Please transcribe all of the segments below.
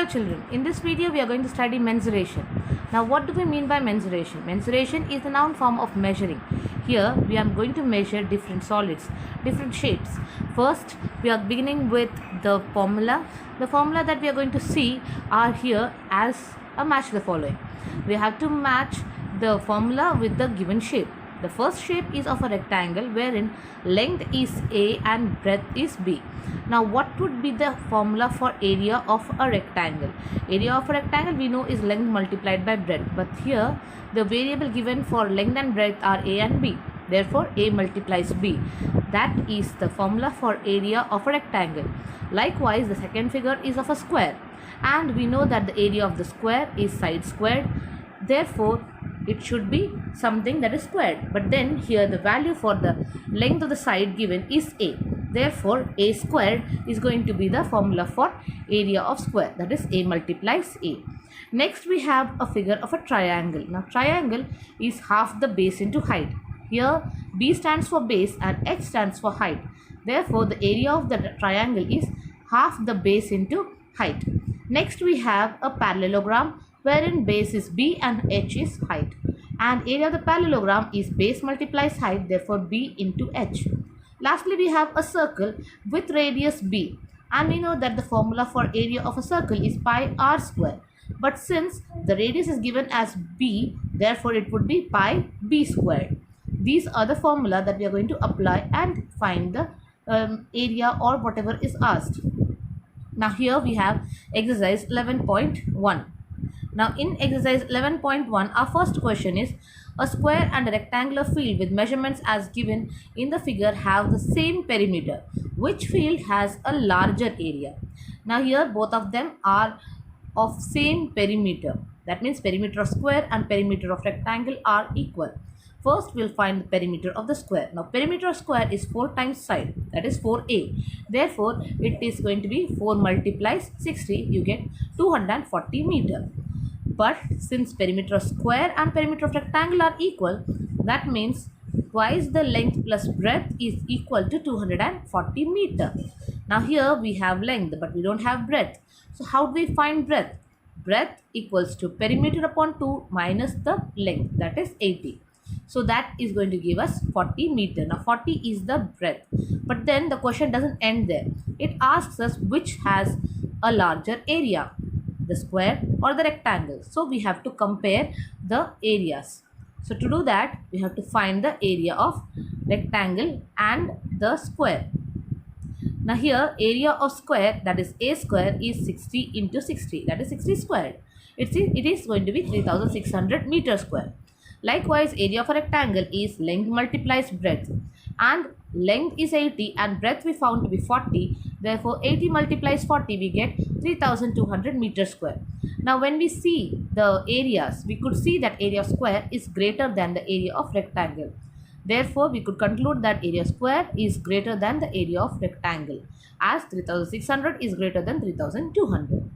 children, in this video we are going to study mensuration. Now what do we mean by mensuration? Mensuration is the noun form of measuring. Here we are going to measure different solids, different shapes. First we are beginning with the formula. The formula that we are going to see are here as a match the following. We have to match the formula with the given shape. The first shape is of a rectangle wherein length is A and breadth is B. Now what would be the formula for area of a rectangle? Area of a rectangle we know is length multiplied by breadth, but here the variable given for length and breadth are A and B. Therefore A multiplies B. That is the formula for area of a rectangle. Likewise, the second figure is of a square, and we know that the area of the square is side squared. Therefore it should be something that is squared, but then here the value for the length of the side given is A. Therefore A squared is going to be the formula for area of square, that is A multiplies A. Next we have a figure of a triangle. Now triangle is half the base into height. Here B stands for base and H stands for height. Therefore the area of the triangle is half the base into height. Next we have a parallelogram wherein base is B and H is height, and area of the parallelogram is base multiplies height, therefore B into H. Lastly we have a circle with radius B, and we know that the formula for area of a circle is pi r square, but since the radius is given as B, therefore it would be pi b squared. These are the formula that we are going to apply and find the area or whatever is asked. Now here we have exercise 11.1. Now in exercise 11.1, our first question is, a square and a rectangular field with measurements as given in the figure have the same perimeter. Which field has a larger area? Now here both of them are of same perimeter. That means perimeter of square and perimeter of rectangle are equal. First we'll find the perimeter of the square. Now perimeter of square is 4 times side, that is 4a. Therefore it is going to be 4 multiplies 60, you get 240 meter. But since perimeter of square and perimeter of rectangle are equal, that means twice the length plus breadth is equal to 240 meter. Now here we have length but we don't have breadth. So how do we find breadth? Breadth equals to perimeter upon 2 minus the length, that is 80. So that is going to give us 40 meter. Now 40 is the breadth. But then the question doesn't end there. It asks us which has a larger area, the square or the rectangle. So we have to compare the areas. So to do that, we have to find the area of rectangle and the square. Now here area of square, that is a square, is 60 into 60, that is 60 squared. It is going to be 3600 meter square. Likewise, area of a rectangle is length multiplies breadth, and length is 80 and breadth we found to be 40. Therefore 80 multiplies 40, we get 3200 meter square. Now when we see the areas, we could see that area of square is greater than the area of rectangle. Therefore we could conclude that area square is greater than the area of rectangle, as 3600 is greater than 3200.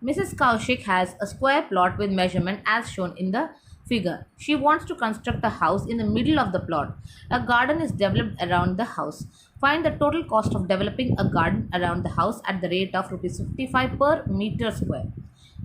Mrs. Kaushik has a square plot with measurement as shown in the figure. She wants to construct a house in the middle of the plot. A garden is developed around the house. Find the total cost of developing a garden around the house at the rate of Rs 55 per meter square.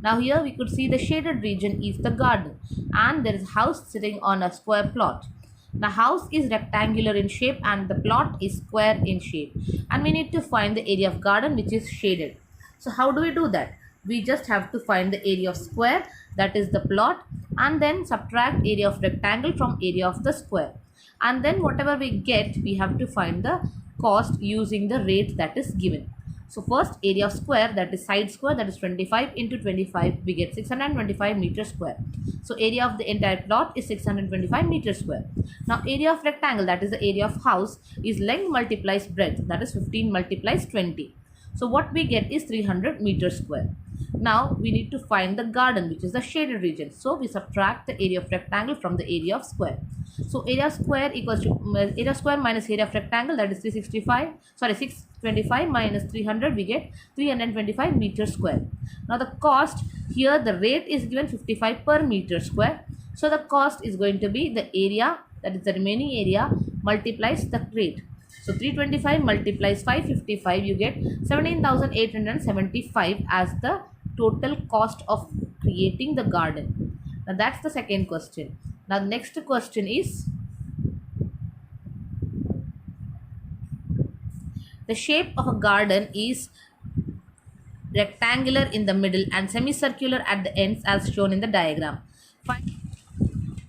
Now here we could see the shaded region is the garden, and there is a house sitting on a square plot. The house is rectangular in shape and the plot is square in shape, and we need to find the area of garden which is shaded. So how do we do that? We just have to find the area of square, that is the plot, and then subtract area of rectangle from area of the square, and then whatever we get we have to find the cost using the rate that is given. So first area of square, that is side square, that is 25 into 25, we get 625 meter square. So area of the entire plot is 625 meter square. Now area of rectangle, that is the area of house, is length multiplies breadth, that is 15 multiplies 20. So what we get is 300 meter square. Now we need to find the garden, which is the shaded region. So we subtract the area of rectangle from the area of square. So area square equals to area square minus area of rectangle, that is 625 minus 300, we get 325 meter square. Now the cost, here the rate is given 55 per meter square. So the cost is going to be the area, that is the remaining area, multiplies the rate. So 325 multiplies 555, you get 17,875 as the total cost of creating the garden. Now that's the second question. Now the next question is, the shape of a garden is rectangular in the middle and semicircular at the ends as shown in the diagram.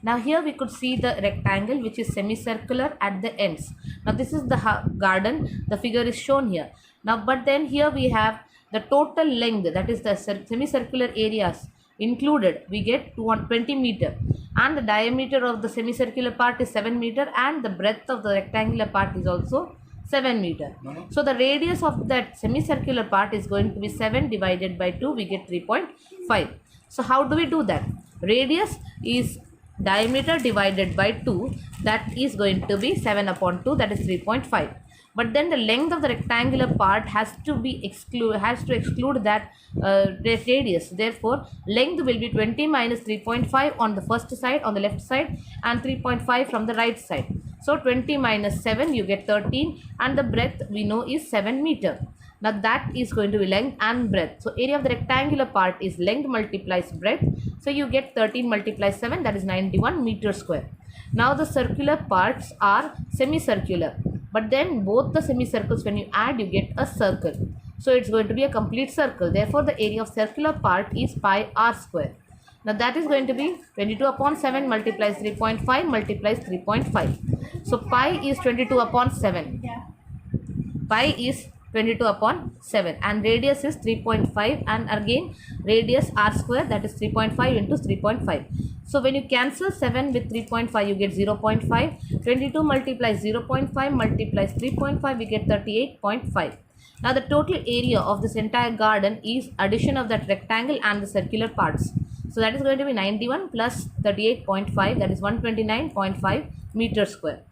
Now here we could see the rectangle which is semicircular at the ends. Now this is the garden, the figure is shown here. Now but then here we have the total length, that is the semicircular areas included, we get 220 meter, and the diameter of the semicircular part is 7 meter and the breadth of the rectangular part is also 7 meter. So the radius of that semicircular part is going to be 7 divided by 2, we get 3.5. So how do we do that? Radius is diameter divided by 2, that is going to be 7 upon 2, that is 3.5. But then the length of the rectangular part has to exclude that radius. Therefore length will be 20 minus 3.5 on the first side, on the left side, and 3.5 from the right side. So 20 minus 7, you get 13, and the breadth we know is 7 meter. Now that is going to be length and breadth. So area of the rectangular part is length multiplies breadth. So you get 13 multiplies 7, that is 91 meter square. Now the circular parts are semicircular, but then both the semicircles, when you add, you get a circle. So it's going to be a complete circle. Therefore the area of circular part is pi r square. Now that is going to be 22 upon 7 multiplies 3.5 multiplies 3.5. So pi is 22 upon 7. Pi is 22 upon 7 and radius is 3.5, and again radius r square, that is 3.5 into 3.5. So when you cancel 7 with 3.5, you get 0.5. 22 multiplies 0.5 multiplies 3.5, we get 38.5. Now the total area of this entire garden is addition of that rectangle and the circular parts. So that is going to be 91 plus 38.5, that is 129.5 meter square.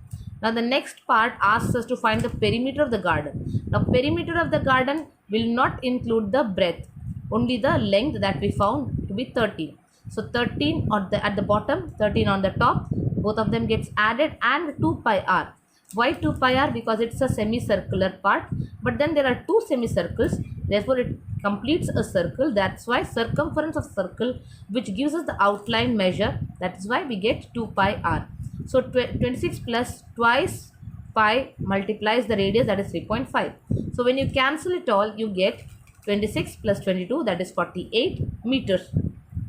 Now the next part asks us to find the perimeter of the garden. Now perimeter of the garden will not include the breadth, only the length that we found to be 13. So 13 at the bottom, 13 on the top, both of them gets added, and 2 pi r. Why 2 pi r? Because it's a semicircular part, but then there are two semicircles, therefore it completes a circle. That's why circumference of circle, which gives us the outline measure, that is why we get 2 pi r. So 26 plus twice pi multiplies the radius, that is 3.5. So when you cancel it all, you get 26 plus 22, that is 48 meters.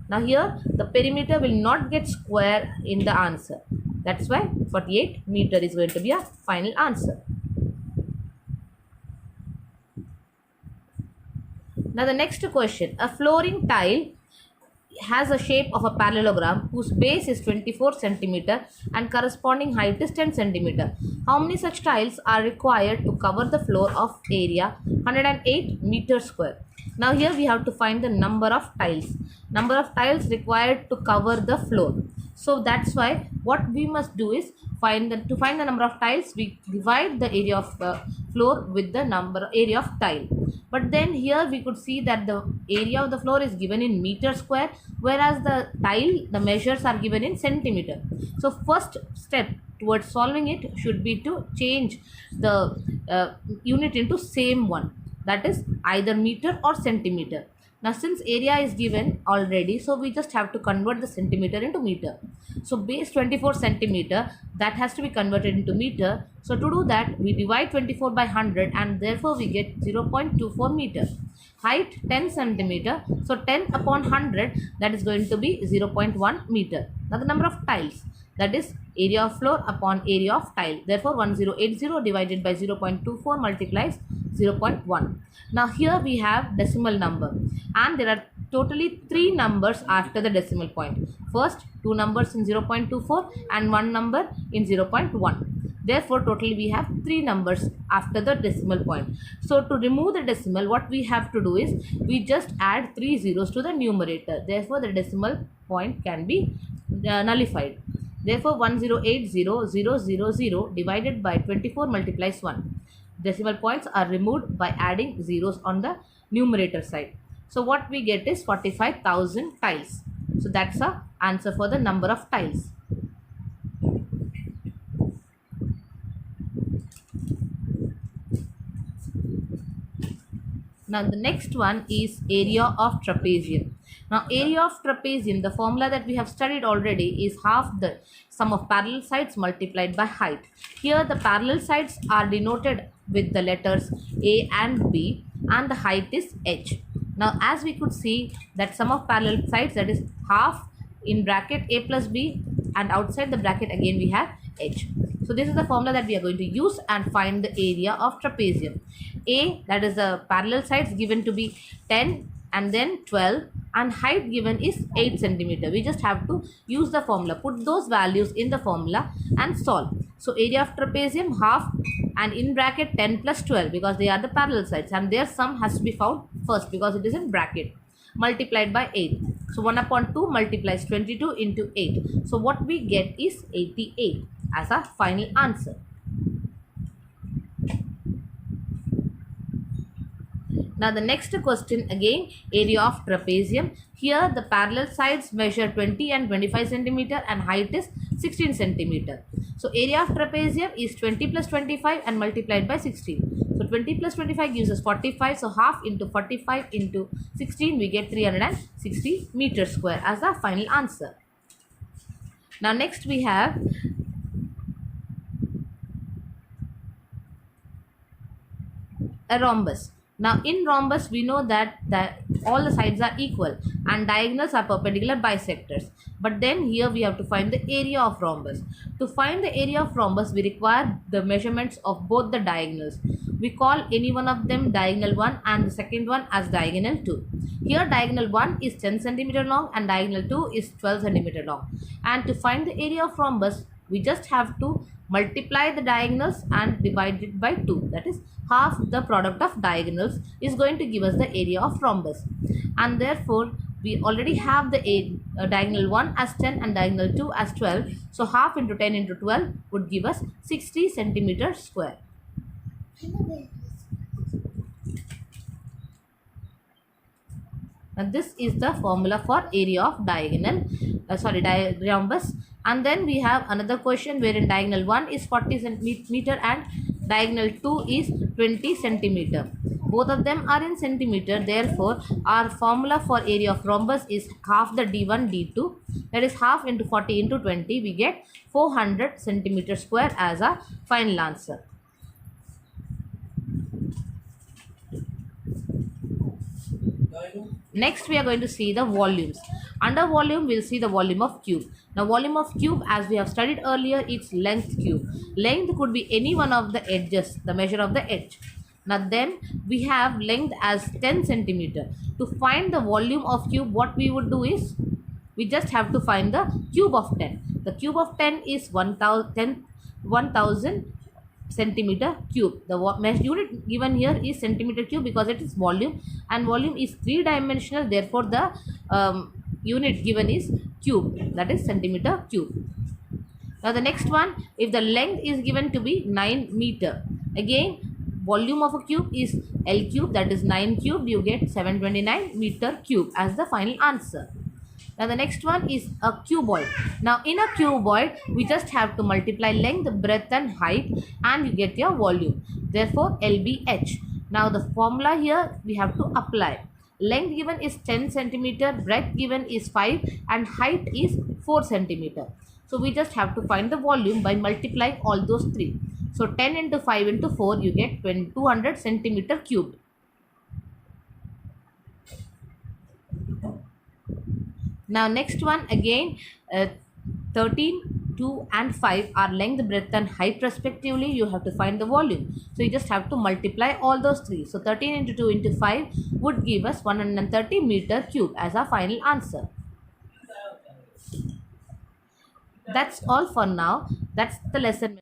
Now here the perimeter will not get square in the answer. That's why 48 meter is going to be a final answer. Now the next question, a flooring tile has a shape of a parallelogram whose base is 24 centimeter and corresponding height is 10 centimeter. How many such tiles are required to cover the floor of area 108 meter square? Now here we have to find the number of tiles. Number of tiles required to cover the floor. So that's why what we must do is to find the number of tiles, we divide the area of floor with the area of tile. But then here we could see that the area of the floor is given in meter square, whereas the tile, the measures are given in centimeter. So first step towards solving it should be to change the unit into same one, that is either meter or centimeter. Now since area is given already, so we just have to convert the centimeter into meter. So base 24 centimeter, that has to be converted into meter. So to do that, we divide 24 by 100 and therefore we get 0.24 meter. Height 10 centimeter, so 10 upon 100, that is going to be 0.1 meter. Now the number of tiles, that is area of floor upon area of tile. Therefore 1080 divided by 0.24 multiplies 0.1. Now here we have decimal number, and there are totally 3 numbers after the decimal point. First 2 numbers in 0.24 and 1 number in 0.1. Therefore totally we have 3 numbers after the decimal point. So to remove the decimal, what we have to do is we just add 3 zeros to the numerator. Therefore the decimal point can be nullified. Therefore 1080,000 divided by 24 multiplies 1. Decimal points are removed by adding zeros on the numerator side. So what we get is 45,000 tiles. So that's the answer for the number of tiles. Now the next one is area of trapezium. Now area of trapezium, the formula that we have studied already is half the sum of parallel sides multiplied by height. Here the parallel sides are denoted with the letters A and B and the height is h. Now as we could see that sum of parallel sides, that is half in bracket A plus B, and outside the bracket again we have h. So this is the formula that we are going to use and find the area of trapezium. A, that is the parallel sides given to be 10 and then 12, and height given is 8 centimeter. We just have to use the formula, put those values in the formula and solve. So area of trapezium half, and in bracket 10 plus 12 because they are the parallel sides, and their sum has to be found first because it is in bracket, multiplied by 8. So 1 upon 2 multiplies 22 into 8. So what we get is 88 as our final answer. Now the next question, again area of trapezium. Here the parallel sides measure 20 and 25 centimeter and height is 16 centimeter. So area of trapezium is 20 plus 25 and multiplied by 16. So 20 plus 25 gives us 45. So half into 45 into 16, we get 360 meters square as the final answer. Now next we have a rhombus. Now in rhombus we know that all the sides are equal and diagonals are perpendicular bisectors. But then here we have to find the area of rhombus. To find the area of rhombus we require the measurements of both the diagonals. We call any one of them diagonal 1 and the second one as diagonal 2. Here diagonal 1 is 10 centimeter long and diagonal 2 is 12 centimeter long. And to find the area of rhombus we just have to multiply the diagonals and divide it by 2. That is half the product of diagonals is going to give us the area of rhombus. And therefore we already have the diagonal 1 as 10 and diagonal 2 as 12. So half into 10 into 12 would give us 60 centimeters square. And this is the formula for area of rhombus. And then we have another question wherein diagonal 1 is 40 centimeter and diagonal 2 is 20 centimeter. Both of them are in centimeter. Therefore, our formula for area of rhombus is half the d1 d2. That is half into 40 into 20. We get 400 centimeter square as a final answer. Next we are going to see the volumes. Under volume we will see the volume of cube. Now volume of cube, as we have studied earlier, its length cube. Length could be any one of the edges, the measure of the edge. Now then we have length as 10 centimeter. To find the volume of cube, what we would do is we just have to find the cube of 10. The cube of 10 is 1000 centimeter cube. The unit given here is centimeter cube because it is volume, and volume is 3-dimensional. Therefore the unit given is cube, that is centimeter cube. Now the next one, if the length is given to be 9 meter, again volume of a cube is L cube, that is 9 cubed, you get 729 meter cube as the final answer. Now the next one is a cuboid. Now in a cuboid we just have to multiply length, breadth and height and you get your volume. Therefore LBH. Now the formula here we have to apply. Length given is 10 centimeter, breadth given is 5 and height is 4 centimeter. So we just have to find the volume by multiplying all those three. So 10 into 5 into 4 you get 200 centimeter cubed. Now next one, again 13, 2 and 5 are length, breadth and height respectively. You have to find the volume. So you just have to multiply all those three. So 13 into 2 into 5 would give us 130 meter cube as our final answer. That's all for now. That's the lesson.